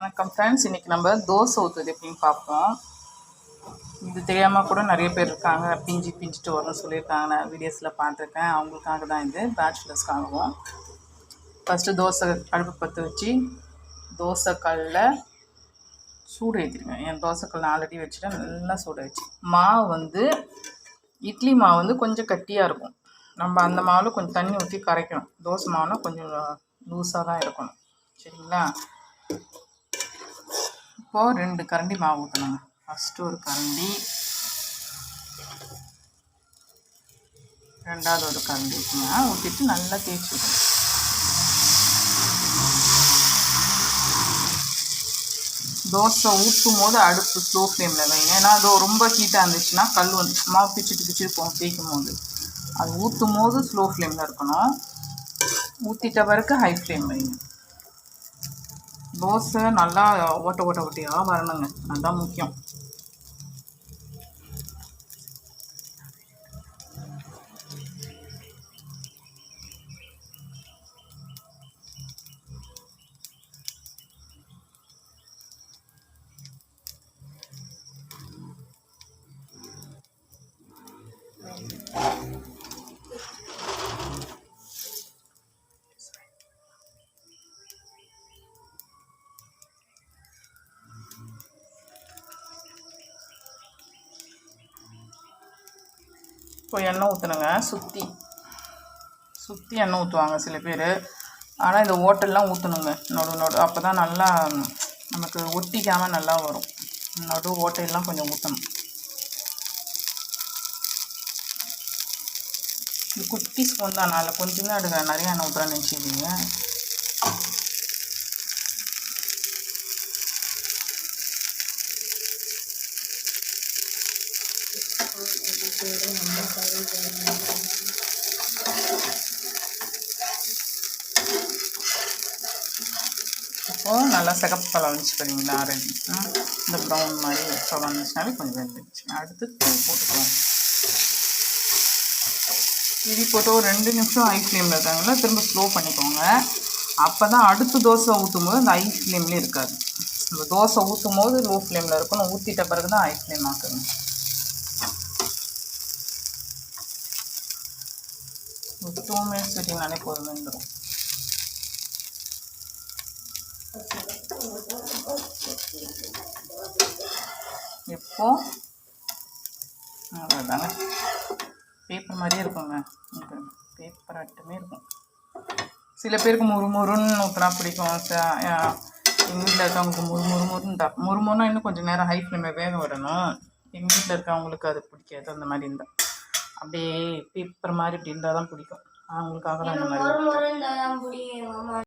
வணக்கம் ஃப்ரெண்ட்ஸ், இன்றைக்கி நம்ம தோசை ஊற்றுறது எப்படின்னு பார்ப்போம். இது தெரியாமல் கூட நிறைய பேர் இருக்காங்க. பிஞ்சிட்டு வரும்னு சொல்லியிருக்காங்க. நான் வீடியோஸில் பார்த்துருக்கேன். அவங்களுக்காக தான் இது, பேச்சுலர்ஸ்க்காகவும். ஃபஸ்ட்டு தோசை அடுப்பு பற்ற வச்சு தோசை கல்லில் சூடு ஏற்றிடுங்க. என் தோசைக்கல் ஆல்ரெடி வச்சுட்டு நல்லா சூடு வச்சு மாவு வந்து இட்லி மாவு வந்து கொஞ்சம் கட்டியாக இருக்கும். நம்ம அந்த மாவில் கொஞ்சம் தண்ணி ஊற்றி கரைக்கணும். தோசை மாவுனா கொஞ்சம் லூஸாக தான் இருக்கணும். சரிங்களா? இப்போது 2 கரண்டி மாவு ஊற்றணுங்க. ஃபஸ்ட்டு ஒரு கரண்டி, ரெண்டாவது ஒரு கரண்டி ஊற்றுங்க. ஊற்றிட்டு நல்லா தேய்ச்சி விடணும். தோசை ஊற்றும் போது அடுப்பு ஸ்லோ ஃப்ளேமில் வைங்க. ஏன்னா அது ரொம்ப ஹீட்டாக இருந்துச்சுன்னா கல் வந்து மாவு பிச்சுட்டு போகும் தேய்க்கும் போது. அது ஊற்றும் போது ஸ்லோ ஃப்ளேமில் இருக்கணும். ஊற்றிட்ட பிறகு ஹை ஃப்ளேம் வைங்க. தோசை நல்லா ஓட்டையாக வரணுங்க. அதுதான் முக்கியம். இப்போ எண்ணெய் ஊற்றணுங்க. சுற்றி எண்ணெய் ஊற்றுவாங்க சில பேர். ஆனால் இந்த ஓட்டெல்லாம் ஊற்றணுங்க நடு. அப்போ தான் நல்லா நமக்கு ஒட்டிக்காமல் நல்லா வரும். நடு ஓட்டையெல்லாம் கொஞ்சம் ஊற்றணும். இது குட்டி ஸ்பூன் தான். அதில் கொஞ்சமே எடுக்க நிறைய எண்ணெய் ஊற்றுறான்னு நினச்சிக்கிங்க. இப்போது நல்லா சிகப்பு கலர் வந்துச்சு பார்த்தீங்களா? ரெடி. இந்த ப்ரௌன் மாதிரி இப்போ வந்துச்சுனாலே கொஞ்சம் வெந்துடுச்சு. அடுத்து தூ போட்டுக்கலாம். இது போட்டு ஒரு 2 நிமிஷம் ஹை ஃப்ளேமில் இருக்காங்களா, திரும்ப ஸ்லோ பண்ணிக்கோங்க. அப்போ தான் அடுத்து தோசை ஊற்றும் போது அந்த ஹை ஃப்ளேம்லேயே இருக்காது. நம்ம தோசை ஊற்றும் போது லோ ஃப்ளேமில் இருக்கணும். ஊற்றிட்ட பிறகு தான் ஹை ஃப்ளேம் ஆக்குங்க. ஒரு 2 மினிட்ஸ் விட்டிங்கனாலே போதும், வெந்துடும். எப்போ அவ்வளோதாங்க. பேப்பர் மாதிரியே இருக்குங்க. பேப்பர் ஆட்டமே இருக்கும். சில பேருக்கு முறுமுறுன்னு ஊற்றினா பிடிக்கும். எங்கள் வீட்டில் இருக்கவங்களுக்கு முறுமுறுன்னா இன்னும் கொஞ்சம் நேரம் ஹை ஃப்ளேமில் வேக விடணும். எங்கள் வீட்டில் இருக்கவங்களுக்கு அது பிடிக்காது. அந்த மாதிரி இருந்தால் அப்படியே பேப்பர் மாதிரி இப்படி இருந்தால் தான் பிடிக்கும். அவங்களுக்காக தான் அந்த மாதிரி.